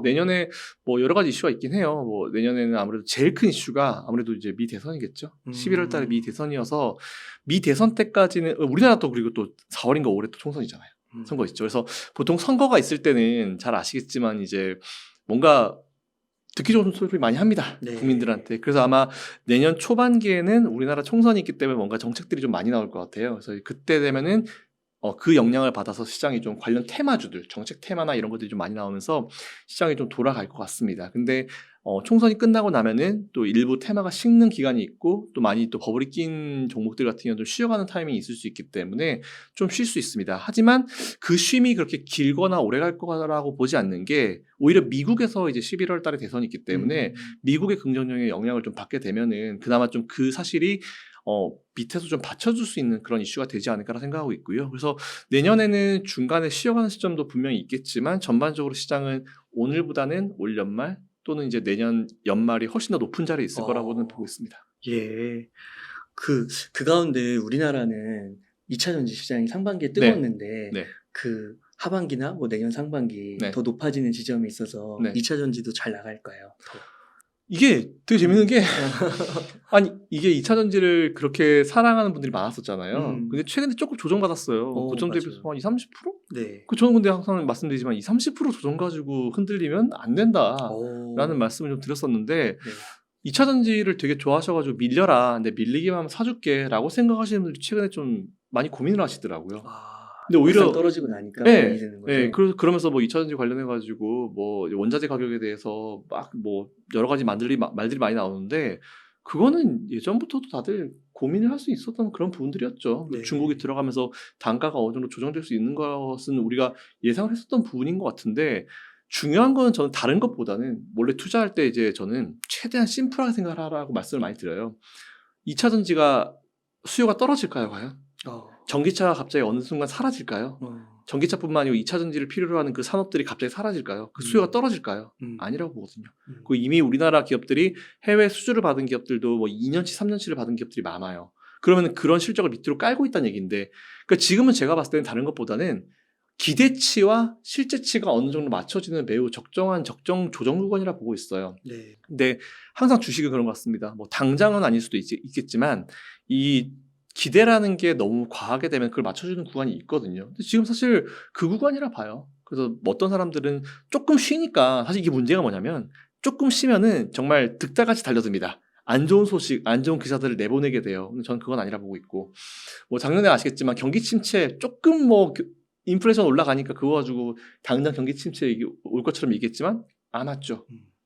내년에 뭐 여러 가지 이슈가 있긴 해요. 뭐 내년에는 아무래도 제일 큰 이슈가 아무래도 이제 미 대선이겠죠. 11월 달에 미 대선이어서 미 대선 때까지는 우리나라도 그리고 또 4월인가 5월에 또 총선이잖아요. 선거 있죠. 그래서 보통 선거가 있을 때는 잘 아시겠지만 이제 뭔가 듣기 좋은 소리 많이 합니다. 네. 국민들한테. 그래서 아마 내년 초반기에는 우리나라 총선이 있기 때문에 뭔가 정책들이 좀 많이 나올 것 같아요. 그래서 그때 되면은 그 영향을 받아서 시장이 좀 관련 테마주들, 정책 테마나 이런 것들이 좀 많이 나오면서 시장이 좀 돌아갈 것 같습니다. 근데 총선이 끝나고 나면은 또 일부 테마가 식는 기간이 있고 또 많이 또 버블이 낀 종목들 같은 경우는 좀 쉬어가는 타이밍이 있을 수 있기 때문에 좀 쉴 수 있습니다. 하지만 그 쉼이 그렇게 길거나 오래 갈 거라고 보지 않는 게 오히려 미국에서 이제 11월 달에 대선이 있기 때문에 미국의 긍정적인 영향을 좀 받게 되면은 그나마 좀 그 사실이 밑에서 좀 받쳐줄 수 있는 그런 이슈가 되지 않을까라 생각하고 있고요. 그래서 내년에는 중간에 쉬어가는 시점도 분명히 있겠지만 전반적으로 시장은 오늘보다는 올 연말 또는 이제 내년 연말이 훨씬 더 높은 자리에 있을 거라고는 보고 있습니다. 예. 그 가운데 우리나라는 2차 전지 시장이 상반기에 뜨거웠는데 네. 그 하반기나 뭐 내년 상반기 네. 더 높아지는 지점이 있어서 네. 2차 전지도 잘 나갈까요? 이게 되게 재밌는 게 아니 이게 2차 전지를 그렇게 사랑하는 분들이 많았었잖아요. 근데 최근에 조금 조정받았어요. 고점 대비해서 한 20, 30%? 네. 저는 근데 항상 말씀드리지만 20, 30% 조정 가지고 흔들리면 안 된다라는 말씀을 좀 드렸었는데 네. 2차 전지를 되게 좋아하셔가지고 밀려라. 근데 밀리기만 하면 사줄게라고 생각하시는 분들이 최근에 좀 많이 고민을 하시더라고요. 근데 오히려 떨어지고 나니까 네, 되는 거죠. 네, 그러면서 뭐 2차 전지 관련해 가지고 뭐 원자재 가격에 대해서 막 뭐 여러 가지 말들이 많이 나오는데 그거는 예전부터도 다들 고민을 할 수 있었던 그런 부분들이었죠. 네. 중국이 들어가면서 단가가 어느 정도 조정될 수 있는 것은 우리가 예상을 했었던 부분인 것 같은데 중요한 거는 저는 다른 것보다는 원래 투자할 때 이제 저는 최대한 심플하게 생각을 하라고 말씀을 많이 드려요. 2차 전지가 수요가 떨어질까요, 과연? 전기차가 갑자기 어느 순간 사라질까요? 전기차뿐만 아니고 2차 전지를 필요로 하는 그 산업들이 갑자기 사라질까요? 그 수요가 떨어질까요? 아니라고 보거든요. 그 이미 우리나라 기업들이 해외 수주를 받은 기업들도 뭐 2년치, 3년치를 받은 기업들이 많아요. 그러면 그런 실적을 밑으로 깔고 있다는 얘기인데, 그러니까 지금은 제가 봤을 때는 다른 것보다는 기대치와 실제치가 어느 정도 맞춰지는 매우 적정 조정 구간이라 보고 있어요. 네. 근데 항상 주식은 그런 것 같습니다. 뭐 당장은 아닐 수도 있겠지만 이 기대라는 게 너무 과하게 되면 그걸 맞춰주는 구간이 있거든요. 근데 지금 사실 그 구간이라 봐요. 그래서 어떤 사람들은 조금 쉬니까 사실 이게 문제가 뭐냐면 조금 쉬면은 정말 득달같이 달려듭니다. 안 좋은 소식, 안 좋은 기사들을 내보내게 돼요. 근데 저는 그건 아니라 보고 있고 뭐 작년에 아시겠지만 경기 침체 조금 뭐 인플레이션 올라가니까 그거 가지고 당장 경기 침체 올 것처럼 얘기했지만 안 왔죠.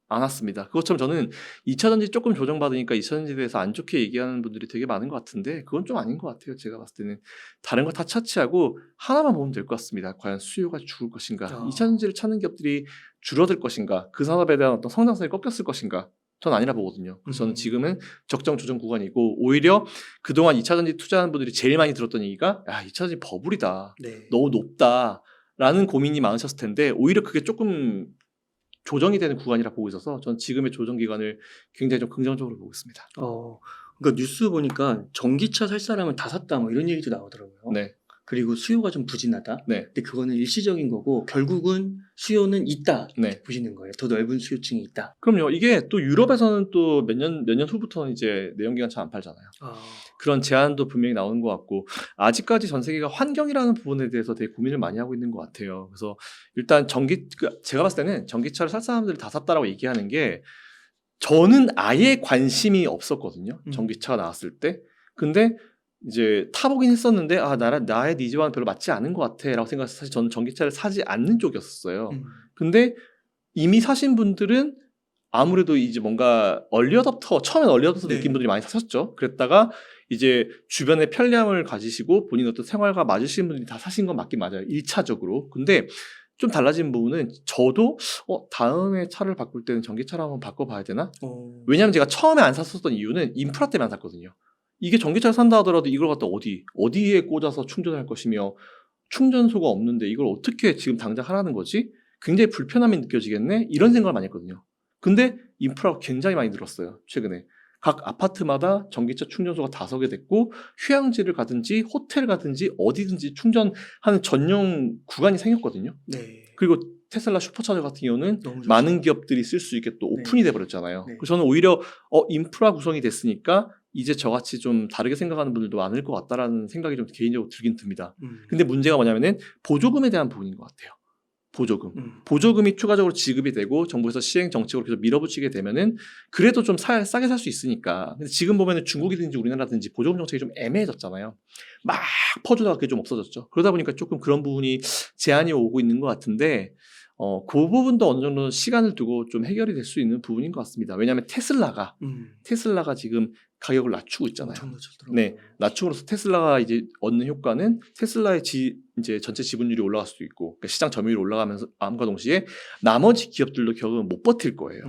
안 왔습니다. 그것처럼 저는 2차 전지 조금 조정받으니까 2차 전지에 대해서 안 좋게 얘기하는 분들이 되게 많은 것 같은데 그건 좀 아닌 것 같아요. 제가 봤을 때는 다른 거 다 차치하고 하나만 보면 될 것 같습니다. 과연 수요가 죽을 것인가, 2차 전지를 찾는 기업들이 줄어들 것인가, 그 산업에 대한 어떤 성장성이 꺾였을 것인가, 전 아니라 보거든요. 그래서 저는 지금은 적정 조정 구간이고 오히려 그동안 2차 전지 투자하는 분들이 제일 많이 들었던 얘기가 야 2차 전지 버블이다. 네. 너무 높다라는 고민이 많으셨을 텐데 오히려 그게 조금 조정이 되는 구간이라 보고 있어서 전 지금의 조정 기간을 굉장히 좀 긍정적으로 보고 있습니다. 그러니까 뉴스 보니까 전기차 살 사람은 다 샀다 뭐 이런 얘기도 나오더라고요. 네. 그리고 수요가 좀 부진하다. 네. 근데 그거는 일시적인 거고 결국은 수요는 있다. 네. 보시는 거예요. 더 넓은 수요층이 있다. 그럼요. 이게 또 유럽에서는 또 몇 년 후부터는 이제 내연기관차 안 팔잖아요. 그런 제한도 분명히 나오는 것 같고 아직까지 전 세계가 환경이라는 부분에 대해서 되게 고민을 많이 하고 있는 것 같아요. 그래서 일단 제가 봤을 때는 전기차를 살 사람들이 다 샀다라고 얘기하는 게 저는 아예 관심이 없었거든요. 전기차가 나왔을 때. 근데 이제 타보긴 했었는데 나의 니즈와는 별로 맞지 않은 것 같아라고 생각해서 사실 저는 전기차를 사지 않는 쪽이었어요. 근데 이미 사신 분들은 아무래도 이제 뭔가 처음엔 얼리어답터 네. 느낀 분들이 많이 사셨죠. 그랬다가 이제 주변의 편리함을 가지시고 본인 어떤 생활과 맞으시는 분들이 다 사신 건 맞긴 맞아요. 1차적으로. 근데 좀 달라진 부분은 저도 다음에 차를 바꿀 때는 전기차로 한번 바꿔봐야 되나? 왜냐하면 제가 처음에 안 샀었던 이유는 인프라 때문에 안 샀거든요. 이게 전기차를 산다 하더라도 이걸 갖다 어디에 꽂아서 충전할 것이며 충전소가 없는데 이걸 어떻게 지금 당장 하라는 거지? 굉장히 불편함이 느껴지겠네? 이런 생각을 많이 했거든요. 근데 인프라가 굉장히 많이 늘었어요. 최근에. 각 아파트마다 전기차 충전소가 5개 됐고 휴양지를 가든지 호텔 가든지 어디든지 충전하는 전용 구간이 생겼거든요. 네. 그리고 테슬라 슈퍼차저 같은 경우는 너무 좋죠. 많은 기업들이 쓸 수 있게 또 네. 오픈이 돼버렸잖아요. 네. 그래서 저는 오히려 인프라 구성이 됐으니까 이제 저같이 좀 다르게 생각하는 분들도 많을 것 같다라는 생각이 좀 개인적으로 들긴 듭니다. 근데 문제가 뭐냐면은 보조금에 대한 부분인 것 같아요. 보조금. 보조금이 추가적으로 지급이 되고 정부에서 시행 정책으로 계속 밀어붙이게 되면은 그래도 좀 싸게 살 수 있으니까. 근데 지금 보면은 중국이든지 우리나라든지 보조금 정책이 좀 애매해졌잖아요. 막 퍼주다가 그게 좀 없어졌죠. 그러다 보니까 조금 그런 부분이 제한이 오고 있는 것 같은데 그 부분도 어느 정도 시간을 두고 좀 해결이 될 수 있는 부분인 것 같습니다. 왜냐하면 테슬라가 지금 가격을 낮추고 있잖아요. 엄청 낮췄더라고요. 네, 낮춤으로써 테슬라가 이제 얻는 효과는 테슬라의 이제 전체 지분율이 올라갈 수도 있고, 그러니까 시장 점유율이 올라가면서 암과 동시에 나머지 기업들도 결국은 못 버틸 거예요.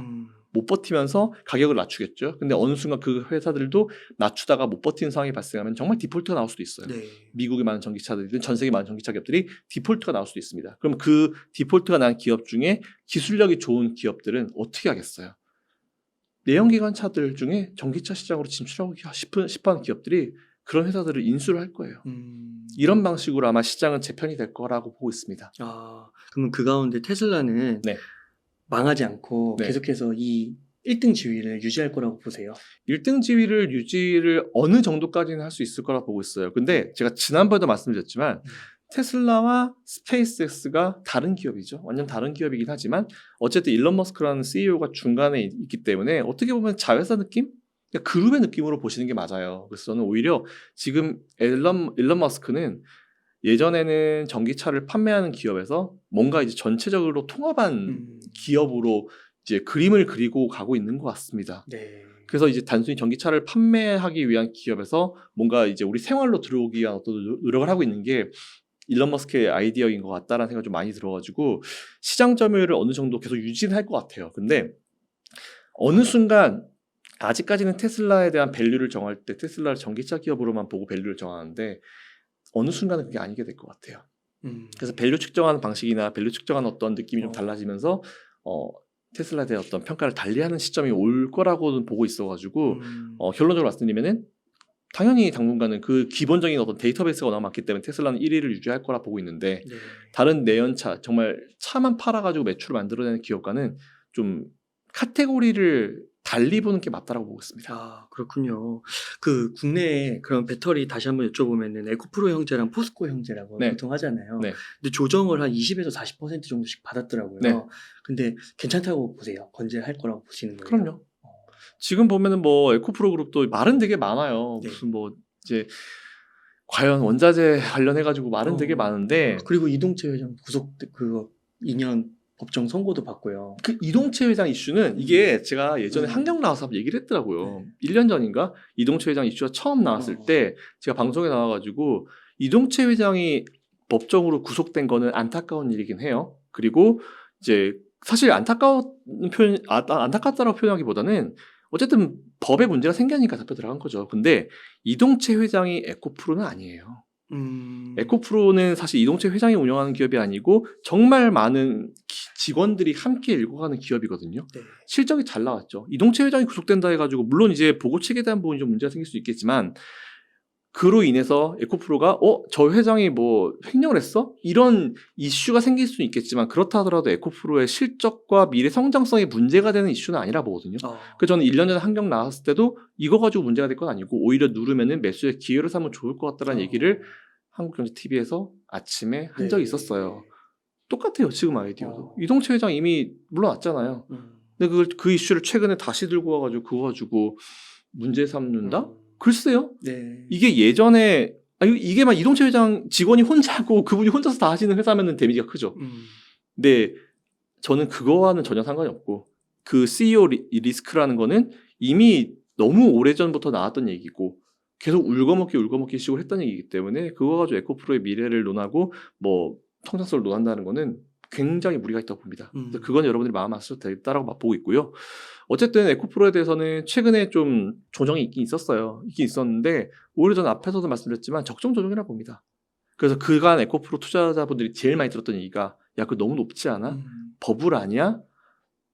못 버티면서 가격을 낮추겠죠. 근데 어느 순간 그 회사들도 낮추다가 못 버티는 상황이 발생하면 정말 디폴트가 나올 수도 있어요. 네. 미국의 많은 전기차들이든 전 세계 많은 전기차 기업들이 디폴트가 나올 수도 있습니다. 그럼 그 디폴트가 난 기업 중에 기술력이 좋은 기업들은 어떻게 하겠어요? 내연기관 차들 중에 전기차 시장으로 진출하고 싶어하는 기업들이 그런 회사들을 인수를 할 거예요. 이런 방식으로 아마 시장은 재편이 될 거라고 보고 있습니다. 그러면 그 가운데 테슬라는 네. 망하지 않고 네. 계속해서 이 1등 지위를 유지할 거라고 보세요? 1등 지위를 유지를 어느 정도까지는 할 수 있을 거라고 보고 있어요. 근데 제가 지난번에도 말씀드렸지만 테슬라와 스페이스X가 다른 기업이죠. 완전 다른 기업이긴 하지만 어쨌든 일론 머스크라는 CEO가 중간에 있기 때문에 어떻게 보면 자회사 느낌? 그러니까 그룹의 느낌으로 보시는 게 맞아요. 그래서 저는 오히려 지금 일론 머스크는 예전에는 전기차를 판매하는 기업에서 뭔가 이제 전체적으로 통합한 기업으로 이제 그림을 그리고 가고 있는 것 같습니다. 네. 그래서 이제 단순히 전기차를 판매하기 위한 기업에서 뭔가 이제 우리 생활로 들어오기 위한 어떤 노력을 하고 있는 게 일론 머스크의 아이디어인 것 같다라는 생각이 좀 많이 들어가지고 시장 점유율을 어느 정도 계속 유지는 할 것 같아요. 근데 어느 순간 아직까지는 테슬라에 대한 밸류를 정할 때 테슬라를 전기차 기업으로만 보고 밸류를 정하는데 어느 순간은 그게 아니게 될 것 같아요. 그래서 밸류 측정하는 방식이나 밸류 측정하는 어떤 느낌이 좀 달라지면서 테슬라에 대한 어떤 평가를 달리하는 시점이 올 거라고는 보고 있어가지고 결론적으로 말씀드리면은 당연히 당분간은 그 기본적인 어떤 데이터베이스가 워낙 많기 때문에 테슬라는 1위를 유지할 거라 보고 있는데 네. 다른 내연차 정말 차만 팔아가지고 매출을 만들어내는 기업과는 좀 카테고리를 달리 보는 게 맞다라고 보고 있습니다. 그렇군요. 그 국내에 그런 배터리 다시 한번 여쭤보면은 에코프로 형제랑 포스코 형제라고 네. 보통 하잖아요. 네. 근데 조정을 한 20에서 40% 정도씩 받았더라고요. 네. 근데 괜찮다고 보세요? 건재할 거라고 보시는 거예요? 그럼요. 지금 보면은 뭐 에코프로 그룹도 말은 되게 많아요. 네. 무슨 뭐 이제 과연 원자재 관련해가지고 말은 되게 많은데 그리고 이동채 회장 구속 그거 2년 법정 선고도 받고요. 그 이동채 회장 이슈는 이게 제가 예전에 한경 나와서 한번 얘기를 했더라고요. 네. 1년 전인가 이동채 회장 이슈가 처음 나왔을 때 제가 방송에 나와가지고 이동채 회장이 법정으로 구속된 거는 안타까운 일이긴 해요. 그리고 이제 사실 안타깝다라고 표현하기보다는 어쨌든 법에 문제가 생기니까 잡혀 들어간 거죠. 근데 이동채 회장이 에코프로는 아니에요. 에코프로는 사실 이동채 회장이 운영하는 기업이 아니고 정말 많은 직원들이 함께 일궈가는 기업이거든요. 네. 실적이 잘 나왔죠. 이동채 회장이 구속된다 해가지고 물론 이제 보고 책에 대한 부분이 좀 문제가 생길 수 있겠지만 그로 인해서 에코프로가 저 회장이 뭐 횡령을 했어? 이런 이슈가 생길 수는 있겠지만 그렇다 하더라도 에코프로의 실적과 미래 성장성이 문제가 되는 이슈는 아니라 보거든요. 그래서 저는 1년 전에 한경 나왔을 때도 이거 가지고 문제가 될 건 아니고 오히려 누르면은 매수의 기회를 삼으면 좋을 것 같다는 얘기를 한국경제TV에서 아침에 한 적이 있었어요. 똑같아요. 지금 아이디어도. 이동채 회장 이미 물러났잖아요. 근데 그 이슈를 최근에 다시 들고 와가지고 그거 가지고 문제 삼는다? 글쎄요. 네. 이게 예전에 이게 막 이동채 회장 직원이 혼자 하고 그분이 혼자서 다 하시는 회사면은 데미지가 크죠. 근데 저는 그거와는 전혀 상관이 없고 그 CEO 리스크라는 거는 이미 너무 오래전부터 나왔던 얘기고 계속 울거먹기 식으로 했던 얘기이기 때문에 그거 가지고 에코프로의 미래를 논하고 뭐 성장성을 논한다는 거는 굉장히 무리가 있다고 봅니다. 그래서 그건 여러분들이 마음 안 쓰셔도 되겠다라고 보고 있고요. 어쨌든 에코프로에 대해서는 최근에 좀 조정이 있긴 있었는데 오히려 전 앞에서도 말씀드렸지만 적정 조정이라고 봅니다. 그래서 그간 에코프로 투자자분들이 제일 많이 들었던 얘기가 야, 그거 너무 높지 않아? 버블 아니야?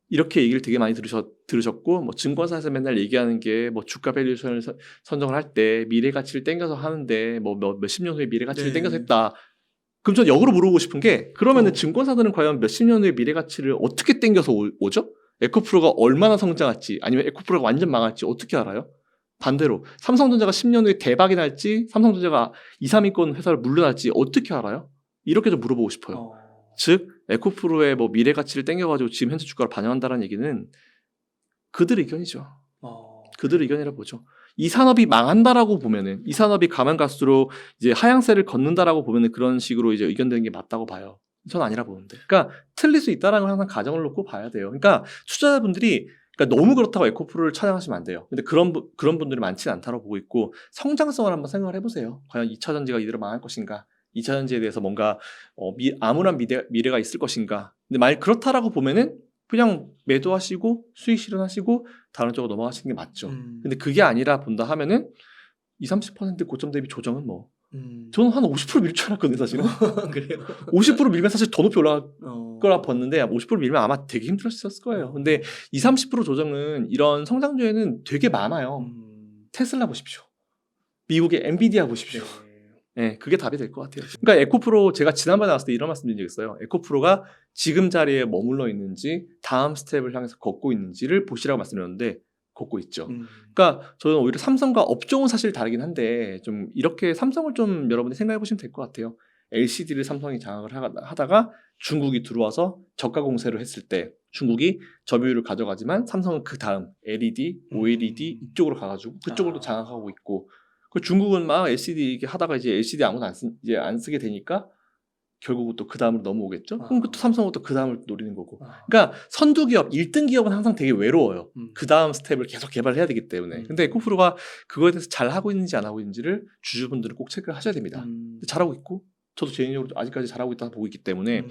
이렇게 얘기를 되게 많이 들으셨고 뭐 증권사에서 맨날 얘기하는 게 뭐 주가 밸류에이션을 선정을 할 때 미래 가치를 땡겨서 하는데 뭐 몇십 년 후에 미래 가치를 땡겨서 했다. 그럼 전 역으로 물어보고 싶은 게 그러면은 어. 증권사들은 과연 몇십 년 후의 미래 가치를 어떻게 땡겨서 오죠? 에코프로가 얼마나 성장할지 아니면 에코프로가 완전 망할지 어떻게 알아요? 반대로 삼성전자가 10년 후에 대박이 날지 삼성전자가 2, 3위권 회사를 물러날지 어떻게 알아요? 이렇게 좀 물어보고 싶어요. 어. 즉 에코프로의 뭐 미래 가치를 땡겨가지고 지금 현재 주가를 반영한다는 얘기는 그들 의견이죠. 어. 그들 의견이라 보죠. 이 산업이 망한다라고 보면은 이 산업이 가면 갈수록 이제 하향세를 걷는다라고 보면은 그런 식으로 이제 의견되는 게 맞다고 봐요. 전 아니라 보는데. 그러니까 틀릴 수 있다라는 걸 항상 가정을 놓고 봐야 돼요. 그러니까 투자자분들이 그러니까 너무 그렇다고 에코프로를 찬양하시면 안 돼요. 근데 그런 분들이 많지는 않다고 보고 있고 성장성을 한번 생각을 해보세요. 과연 2차 전지가 이대로 망할 것인가? 2차 전지에 대해서 뭔가 암울한 미래가 있을 것인가? 근데 만약 그렇다라고 보면은 그냥 매도하시고 수익 실현하시고 다른 쪽으로 넘어가시는 게 맞죠. 근데 그게 아니라 본다 하면은 20, 30% 고점 대비 조정은 뭐 저는 한 50% 밀 줄 알았거든요, 사실은. 그래요. 50% 밀면 사실 더 높이 올라갈 어. 거라 봤는데 50% 밀면 아마 되게 힘들었을 거예요. 근데 20, 30% 조정은 이런 성장주에는 되게 많아요. 테슬라 보십시오. 미국의 엔비디아 보십시오. 네, 그게 답이 될 것 같아요. 그러니까 에코프로 제가 지난번에 나왔을 때 이런 말씀 드린 적 있어요. 에코프로가 지금 자리에 머물러 있는지 다음 스텝을 향해서 걷고 있는지를 보시라고 말씀드렸는데 걷고 있죠. 그러니까 저는 오히려 삼성과 업종은 사실 다르긴 한데 좀 이렇게 삼성을 좀 여러분이 생각해 보시면 될 것 같아요. LCD를 삼성이 장악을 하다가 중국이 들어와서 저가 공세를 했을 때 중국이 점유율을 가져가지만 삼성은 그 다음 LED, OLED 이쪽으로 가가지고 그쪽으로 또 장악하고 있고 그 중국은 막 LCD 이렇게 하다가 이제 LCD 아무도 이제 안 쓰게 되니까 결국은 또 그 다음으로 넘어오겠죠. 그럼 또 삼성은 또 그 다음을 노리는 거고. 그러니까 선두 기업, 1등 기업은 항상 되게 외로워요. 그 다음 스텝을 계속 개발해야 되기 때문에. 근데 에코프로가 그거에 대해서 잘 하고 있는지 안 하고 있는지를 주주분들은 꼭 체크를 하셔야 됩니다. 잘하고 있고 저도 개인적으로 아직까지 잘하고 있다고 보고 있기 때문에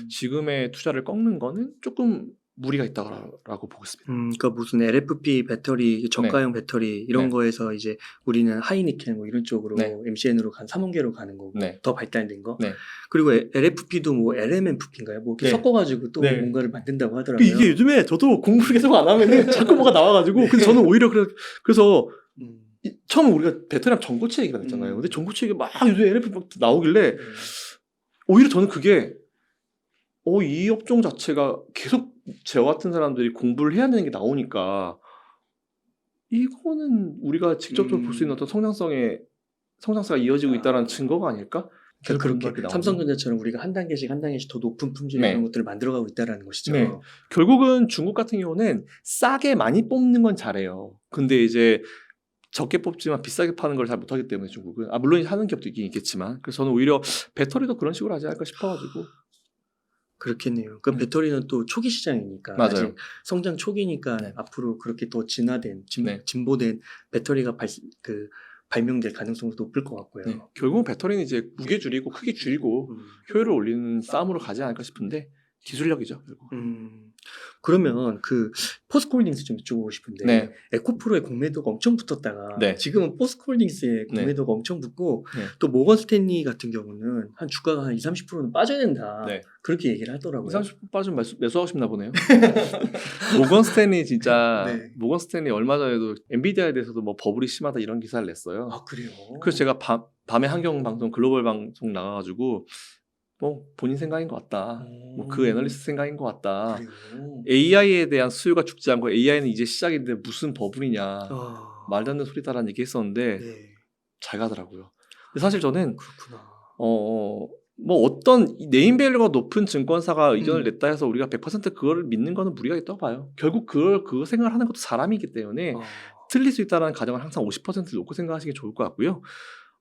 지금의 투자를 꺾는 거는 조금 무리가 있다고 보고 있습니다. 그러니까 무슨 LFP 배터리, 저가형 배터리 이런 네. 거에서 이제 우리는 하이니켈 뭐 이런 쪽으로 네. MCN으로 간 3원계로 가는 거고 네. 더 발달된 거. 네. 그리고 LFP도 뭐 LMFP인가요? 뭐 이렇게 네. 섞어가지고 또 네. 뭔가를 만든다고 하더라고요. 이게 요즘에 저도 공부를 계속 안 하면은 자꾸 뭐가 나와가지고 근데 저는 오히려 그래서 처음 우리가 베테랑 전고체 얘기가 됐잖아요. 근데 전고체 얘기 막 요즘 LFP 막 나오길래 오히려 저는 그게 이 업종 자체가 계속 저와 같은 사람들이 공부를 해야 되는 게 나오니까 이거는 우리가 직접적으로 볼 수 있는 어떤 성장세가 이어지고 있다는 증거가 아닐까? 그러니까 그렇게 나오는 삼성전자처럼 우리가 한 단계씩 더 높은 품질의 네. 그런 것들을 만들어가고 있다는 것이죠. 네. 결국은 중국 같은 경우는 싸게 많이 뽑는 건 잘해요. 근데 이제 적게 뽑지만 비싸게 파는 걸 잘 못하기 때문에 중국은 물론 하는 기업도 있긴 있겠지만 그래서 저는 오히려 배터리도 그런 식으로 하지 않을까 싶어가지고 그렇겠네요. 그 배터리는 또 초기 시장이니까 맞아요. 아직 성장 초기니까 네. 앞으로 그렇게 더 진화된 네. 진보된 배터리가 발명될 가능성도 높을 것 같고요. 네. 결국은 배터리는 이제 무게 줄이고 크기 줄이고 효율을 올리는 싸움으로 가지 않을까 싶은데 기술력이죠 결국. 그러면 그 포스코홀딩스 좀 여쭤보고 싶은데 네. 에코프로의 공매도가 엄청 붙었다가 네. 지금은 포스코홀딩스의 공매도가 엄청 붙고 네. 또 모건 스탠리 같은 경우는 한 주가가 한 20, 30%는 빠져야 된다. 네. 그렇게 얘기를 하더라고요. 30% 빠지면 매수하고 싶나 보네요. 모건 스탠리 진짜 네. 모건 스탠리 얼마 전에도 엔비디아에 대해서도 뭐 버블이 심하다 이런 기사를 냈어요. 아 그래요? 그래서 제가 밤에 환경 방송 글로벌 방송 나가가지고 뭐 본인 생각인 것 같다. 뭐 그 애널리스트 생각인 것 같다. 그래요? AI에 대한 수요가 죽지 않고 AI는 이제 시작인데 무슨 버블이냐. 아, 말도 안 되는 소리다라는 얘기 했었는데 네. 잘 가더라고요. 근데 사실 저는 그렇구나. 뭐 어떤 네임밸류가 높은 증권사가 의견을 냈다 해서 우리가 100% 그거를 믿는 거는 무리가 있다고 봐요. 결국 그거 생각을 하는 것도 사람이기 때문에 틀릴 수 있다는 가정을 항상 50% 놓고 생각하시는 게 좋을 것 같고요.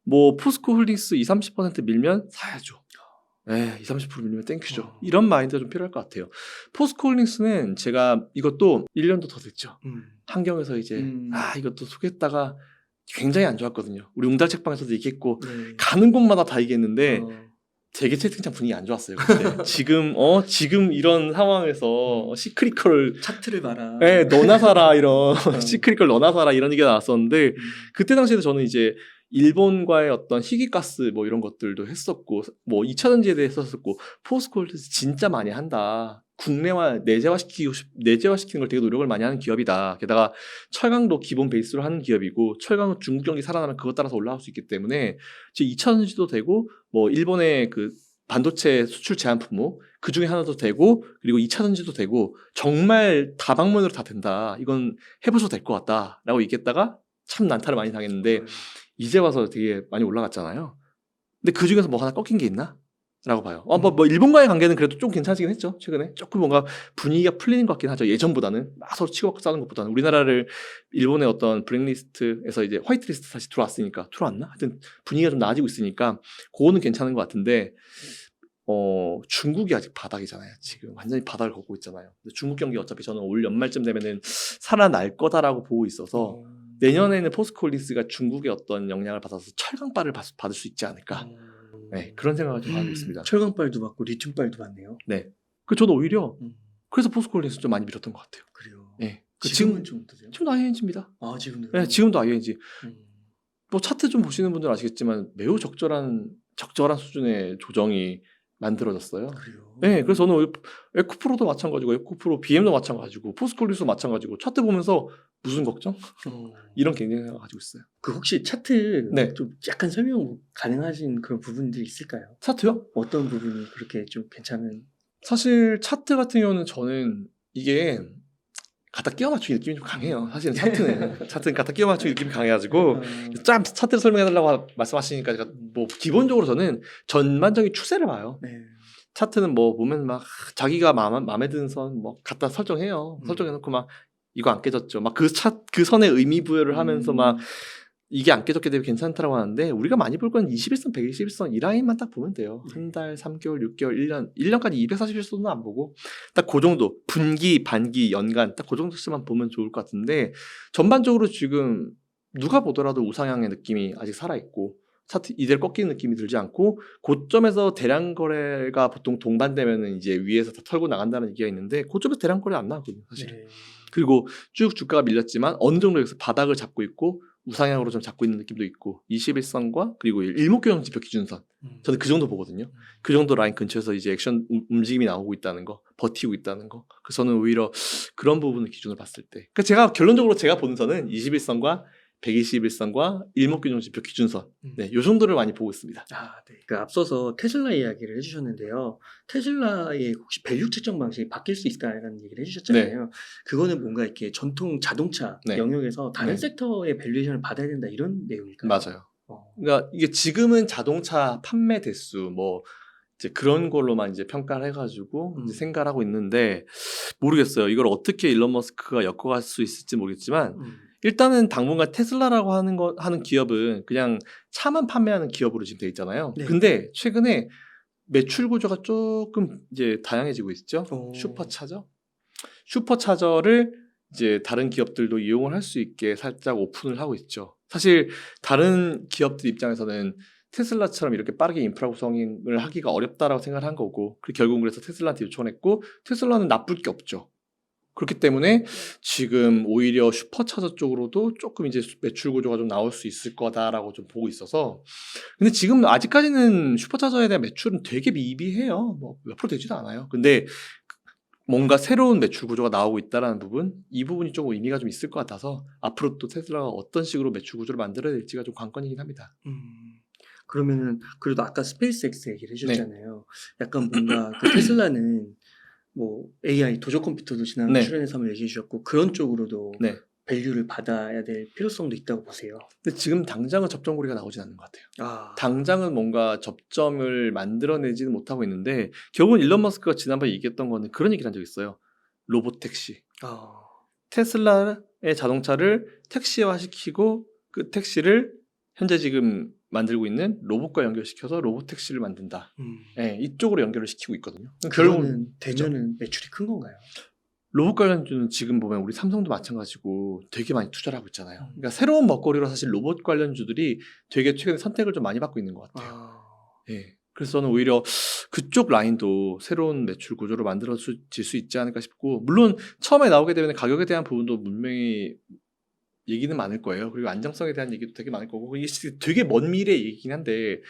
뭐 포스코 홀딩스 20, 30% 밀면 사야죠. 20, 30% 밀면 땡큐죠. 이런 마인드가 좀 필요할 것 같아요. 포스코 홀딩스는 제가 이것도 1년도 더 됐죠. 한경에서 이제 이것도 소개했다가 굉장히 안 좋았거든요. 우리 웅달 책방에서도 얘기했고 네. 가는 곳마다 다 얘기했는데 되게 채팅창 분위기 안 좋았어요. 그때. 지금 이런 상황에서 시크릿컬 차트를 봐라. 너나 사라 이런 시크릿컬 너나 사라 이런 얘기가 나왔었는데 그때 당시에도 저는 이제 일본과의 어떤 희귀가스 뭐 이런 것들도 했었고 뭐 2차 전지에 대해 했었고 포스코홀딩스 진짜 많이 한다. 국내화 내재화시키는 걸 되게 노력을 많이 하는 기업이다. 게다가 철강도 기본 베이스로 하는 기업이고 철강은 중국 경기 살아나면 그것 따라서 올라갈 수 있기 때문에 이제 2차 전지도 되고 뭐 일본의 그 반도체 수출 제한 품목 그 중에 하나도 되고 그리고 2차 전지도 되고 정말 다방면으로 다 된다. 이건 해보셔도 될 것 같다라고 얘기했다가 참 난타를 많이 당했는데 이제 와서 되게 많이 올라갔잖아요. 근데 그 중에서 뭐 하나 꺾인 게 있나? 라고 봐요. 뭐 일본과의 관계는 그래도 좀 괜찮아지긴 했죠. 최근에 조금 뭔가 분위기가 풀리는 것 같긴 하죠. 예전보다는 막 서로 치고받고 싸우는 것보다는 우리나라를 일본의 어떤 블랙리스트에서 이제 화이트리스트 다시 들어왔으니까 들어왔나? 하여튼 분위기가 좀 나아지고 있으니까 그거는 괜찮은 것 같은데 중국이 아직 바닥이잖아요. 지금 완전히 바닥을 걷고 있잖아요. 근데 중국 경기 어차피 저는 올 연말쯤 되면은 살아날 거다라고 보고 있어서 내년에는 포스코홀딩스가 중국의 어떤 영향을 받아서 철강바를 받을 수 있지 않을까. 네, 그런 생각을 좀 하고 있습니다. 철강빨도 받고 리튬빨도 받네요. 네. 저는 오히려 그래서 포스코홀딩스 좀 많이 밀었던 것 같아요. 그래요. 네. 지금은 좀 어떠세요? 지금도 ING입니다. 아, 지금도. 네, 지금도 ING. 음. 뭐 차트 좀 보시는 분들은 아시겠지만 매우 적절한 수준의 조정이 만들어졌어요. 그래요. 네, 그래서 저는 에코프로도 마찬가지고, 에코프로 BM도 마찬가지고, 포스코홀딩스도 마찬가지고, 차트 보면서 무슨 걱정? 이런 굉장히 가지고 있어요. 그 혹시 차트 네. 좀 약간 설명 가능하신 그런 부분들이 있을까요? 차트요? 어떤 부분이 그렇게 좀 괜찮은? 사실 차트 같은 경우는 저는 이게 갖다 끼워 맞추기 느낌이 좀 강해요. 사실은 차트는 갖다 끼워 맞추기 느낌이 강해가지고 짬 차트를 설명해달라고 말씀하시니까 제가 뭐 기본적으로 저는 전반적인 추세를 봐요. 네. 차트는 뭐 보면 막 자기가 마음에 드는 선 뭐 갖다 설정해요. 설정해놓고 막 이거 안 깨졌죠. 막 그 선에 의미 부여를 하면서 막 이게 안 깨졌기 때문에 괜찮다라고 하는데 우리가 많이 볼 건 21선, 121선 이 라인만 딱 보면 돼요. 한 달, 3개월, 6개월, 1년까지 241선은 안 보고 딱 그 정도 분기, 반기, 연간 딱 그 정도씩만 보면 좋을 것 같은데 전반적으로 지금 누가 보더라도 우상향의 느낌이 아직 살아있고 차트 이대로 꺾이는 느낌이 들지 않고 고점에서 대량 거래가 보통 동반되면은 이제 위에서 다 털고 나간다는 얘기가 있는데 고점에서 대량 거래 안 나거든요, 사실. 네. 그리고 쭉 주가가 밀렸지만 어느 정도 여기서 바닥을 잡고 있고 우상향으로 좀 잡고 있는 느낌도 있고 21선과 그리고 일목균형 지표 기준선 저는 그 정도 보거든요. 그 정도 라인 근처에서 이제 액션 움직임이 나오고 있다는 거, 버티고 있다는 거. 그래서 저는 오히려 그런 부분을 기준으로 봤을 때, 그러니까 제가 결론적으로 제가 보는 선은 21선과 121선과 일목균형 지표 기준선, 네, 요 정도를 많이 보고 있습니다. 아, 네. 그 앞서서 테슬라 이야기를 해주셨는데요. 테슬라의 혹시 밸류 측정 방식이 바뀔 수 있다라는 얘기를 해주셨잖아요. 그거는 뭔가 이렇게 전통 자동차 네. 영역에서 다른 네. 섹터의 밸류에이션을 받아야 된다 이런 내용일까요? 맞아요. 그러니까 이게 지금은 자동차 판매 대수 뭐 이제 그런 걸로만 이제 평가를 해가지고 이제 생각을 하고 있는데 모르겠어요. 이걸 어떻게 일론 머스크가 엮어갈 수 있을지 모르겠지만 일단은 당분간 테슬라라고 하는 기업은 그냥 차만 판매하는 기업으로 지금 돼 있잖아요. 네. 근데 최근에 매출 구조가 조금 이제 다양해지고 있죠. 슈퍼차저를 이제 다른 기업들도 이용을 할 수 있게 살짝 오픈을 하고 있죠. 사실 다른 기업들 입장에서는 테슬라처럼 이렇게 빠르게 인프라 구성을 하기가 어렵다라고 생각을 한 거고, 그리고 결국 그래서 테슬라한테 요청했고, 테슬라는 나쁠 게 없죠. 그렇기 때문에 지금 오히려 슈퍼차저 쪽으로도 조금 이제 매출 구조가 좀 나올 수 있을 거다라고 좀 보고 있어서. 근데 지금 아직까지는 슈퍼차저에 대한 매출은 되게 미비해요. 뭐 몇 프로 되지도 않아요. 근데 뭔가 새로운 매출 구조가 나오고 있다라는 부분, 이 부분이 조금 의미가 좀 있을 것 같아서 앞으로 또 테슬라가 어떤 식으로 매출 구조를 만들어야 될지가 좀 관건이긴 합니다. 그러면은 그래도 아까 스페이스X 얘기를 해주셨잖아요. 약간 뭔가 그 테슬라는 뭐 AI 도적 컴퓨터도 지난 네. 출연에서 한번 얘기해 주셨고 그런 쪽으로도 네. 밸류를 받아야 될 필요성도 있다고 보세요. 근데 지금 당장은 접점 고리가 나오진 않는 것 같아요. 아, 당장은 뭔가 접점을 만들어내지는 못하고 있는데 결국은 일론 머스크가 지난번에 얘기했던 거는 그런 얘기를 한 적이 있어요. 로봇택시. 테슬라의 자동차를 택시화시키고 그 택시를 현재 지금 만들고 있는 로봇과 연결시켜서 로봇택시를 만든다. 네, 이쪽으로 연결을 시키고 있거든요. 결국은 되면은 매출이 큰 건가요? 로봇 관련주는 지금 보면 우리 삼성도 마찬가지고 되게 많이 투자를 하고 있잖아요. 그러니까 새로운 먹거리로 사실 로봇 관련주들이 되게 최근에 선택을 좀 많이 받고 있는 것 같아요. 예. 그래서 저는 오히려 그쪽 라인도 새로운 매출 구조로 만들어질 수 있지 않을까 싶고, 물론 처음에 나오게 되면 가격에 대한 부분도 분명히 얘기는 많을 거예요. 그리고 안정성에 대한 얘기도 되게 많을 거고, 이게 되게 먼 미래 얘기긴 한데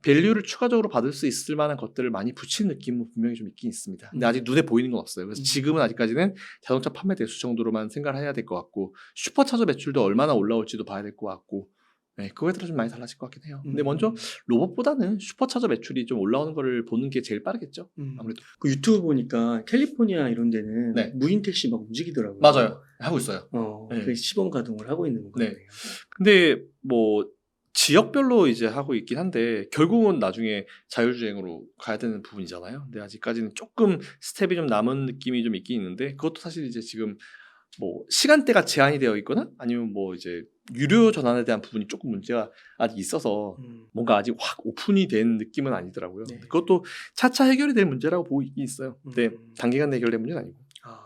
밸류를 추가적으로 받을 수 있을 만한 것들을 많이 붙인 느낌은 분명히 좀 있긴 있습니다. 근데 아직 눈에 보이는 건 없어요. 그래서 지금은 아직까지는 자동차 판매 대수 정도로만 생각을 해야 될 것 같고, 슈퍼차저 매출도 얼마나 올라올지도 봐야 될 것 같고, 네, 그거에 따라 좀 많이 달라질 것 같긴 해요. 근데 음. 먼저 로봇보다는 슈퍼차저 매출이 좀 올라오는 거를 보는 게 제일 빠르겠죠. 아무래도. 그 유튜브 보니까 캘리포니아 이런 데는 네. 무인 택시 막 움직이더라고요. 맞아요. 하고 있어요. 네. 그 시범 가동을 하고 있는 거네요. 근데 뭐 지역별로 이제 하고 있긴 한데 결국은 나중에 자율주행으로 가야 되는 부분이잖아요. 근데 아직까지는 조금 스텝이 좀 남은 느낌이 좀 있긴 있는데 그것도 사실 이제 지금 뭐 시간대가 제한이 되어 있거나 아니면 뭐 이제 유료 전환에 대한 부분이 조금 문제가 아직 있어서 뭔가 아직 확 오픈이 된 느낌은 아니더라고요. 네. 그것도 차차 해결이 될 문제라고 보고 있긴 있어요. 근데 단기간에 해결될 문제는 아니고.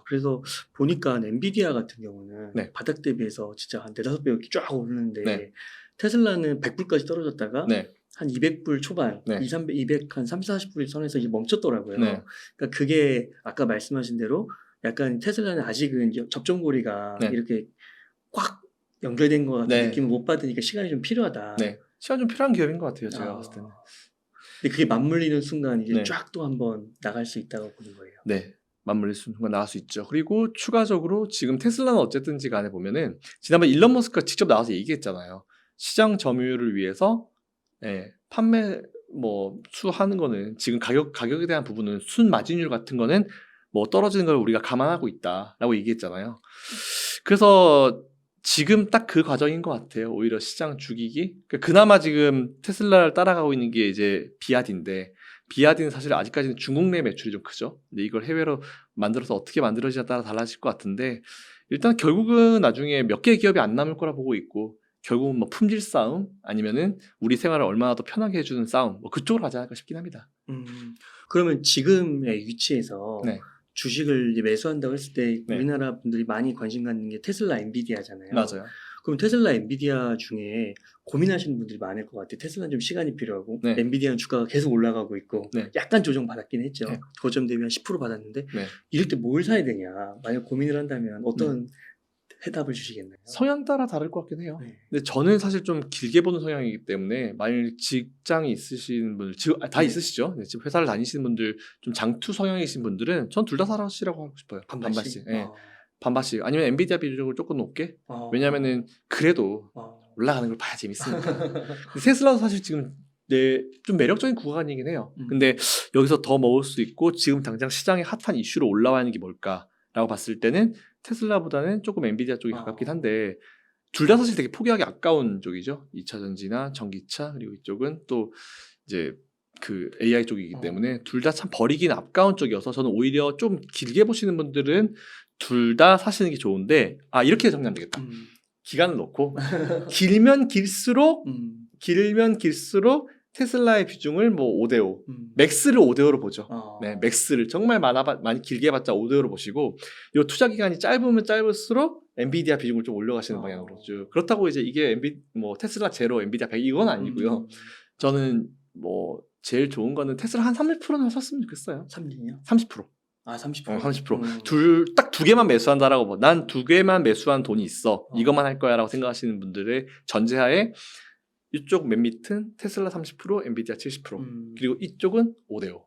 그래서 보니까 엔비디아 같은 경우는 네. 바닥 대비해서 진짜 한 4-5배 이렇게 쫙 오르는데 네. 테슬라는 100불까지 떨어졌다가 네. 한 200불 초반, 네. 200, 한 30-40불 선에서 이제 멈췄더라고요. 네. 그러니까 그게 아까 말씀하신 대로 약간 테슬라는 아직은 접종고리가 네. 이렇게 꽉 연결된 것 같은 네. 느낌을 못 받으니까 시간이 좀 필요하다. 네. 시간 좀 필요한 기업인 것 같아요. 제가 봤을 때는. 근데 그게 맞물리는 순간 이제 네. 쫙 또 한번 나갈 수 있다고 보는 거예요. 네. 맞물릴 순간 나갈 수 있죠. 그리고 추가적으로 지금 테슬라는 어쨌든지 간에 보면은 지난번 일론 머스크가 직접 나와서 얘기했잖아요. 시장 점유율을 위해서 판매 뭐 수하는 거는 지금 가격에 대한 부분은 순 마진율 같은 거는 뭐 떨어지는 걸 우리가 감안하고 있다라고 얘기했잖아요. 그래서 지금 딱 그 과정인 것 같아요. 오히려 시장 죽이기. 그나마 지금 테슬라를 따라가고 있는 게 이제 비아디인데 비아디는 사실 아직까지는 중국 내 매출이 좀 크죠. 근데 이걸 해외로 만들어서 어떻게 만들어지냐에 따라 달라질 것 같은데 일단 결국은 나중에 몇 개의 기업이 안 남을 거라 보고 있고 결국은 뭐 품질 싸움 아니면은 우리 생활을 얼마나 더 편하게 해주는 싸움 뭐 그쪽으로 가지 않을까 싶긴 합니다. 그러면 지금의 위치에서 네. 주식을 이제 매수한다고 했을 때 네. 우리나라 분들이 많이 관심 갖는 게 테슬라 엔비디아잖아요. 맞아요. 그럼 테슬라 엔비디아 중에 고민하시는 분들이 많을 것 같아요. 테슬라는 좀 시간이 필요하고 네. 엔비디아는 주가가 계속 올라가고 있고 네. 약간 조정 받았긴 했죠. 네. 고점 대비 한 10% 받았는데 네. 이럴 때 뭘 사야 되냐. 만약 고민을 한다면 어떤 해답을 주시겠나요? 성향 따라 다를 것 같긴 해요. 네. 근데 저는 사실 좀 길게 보는 성향이기 때문에 만일 직장이 있으신 분들 다 네. 있으시죠? 네, 지금 회사를 다니시는 분들 좀 장투 성향이신 분들은 전 둘 다 사시라고 하고 싶어요. 반반씩. 네. 반반씩. 아니면 엔비디아 비중을 조금 높게. 왜냐면은 그래도 올라가는 걸 봐야 재밌으니까. 근데 테슬라도 사실 지금 좀 매력적인 구간이긴 해요. 근데 여기서 더 먹을 수 있고 지금 당장 시장에 핫한 이슈로 올라와 있는 게 뭘까라고 봤을 때는 테슬라보다는 조금 엔비디아 쪽이 가깝긴 한데 둘 다 사실 되게 포기하기 아까운 쪽이죠. 2차 전지나 전기차 그리고 이쪽은 또 이제 그 AI 쪽이기 때문에 둘 다 참 버리긴 아까운 쪽이어서 저는 오히려 좀 길게 보시는 분들은 둘 다 사시는 게 좋은데 이렇게 정리하면 되겠다. 기간을 놓고 길면 길수록 테슬라의 비중을 뭐 5대5 맥스를 5대5로 보죠. 네, 맥스를 정말 많이 길게 봤자 5대5로 보시고 이 투자 기간이 짧으면 짧을수록 엔비디아 비중을 좀 올려가시는 방향으로 쭉. 그렇다고 이제 이게 뭐 테슬라 제로 엔비디아 100 이건 아니고요. 저는 뭐 제일 좋은 거는 테슬라 한 30%는 샀으면 좋겠어요. 30이요? 30%. 30%. 30%. 딱 두 개만 매수한다라고 난 두 개만 매수한 돈이 있어. 이것만 할 거야라고 생각하시는 분들의 전제하에 이쪽 맨 밑은 테슬라 30%, 엔비디아 70%. 그리고 이쪽은 5대5.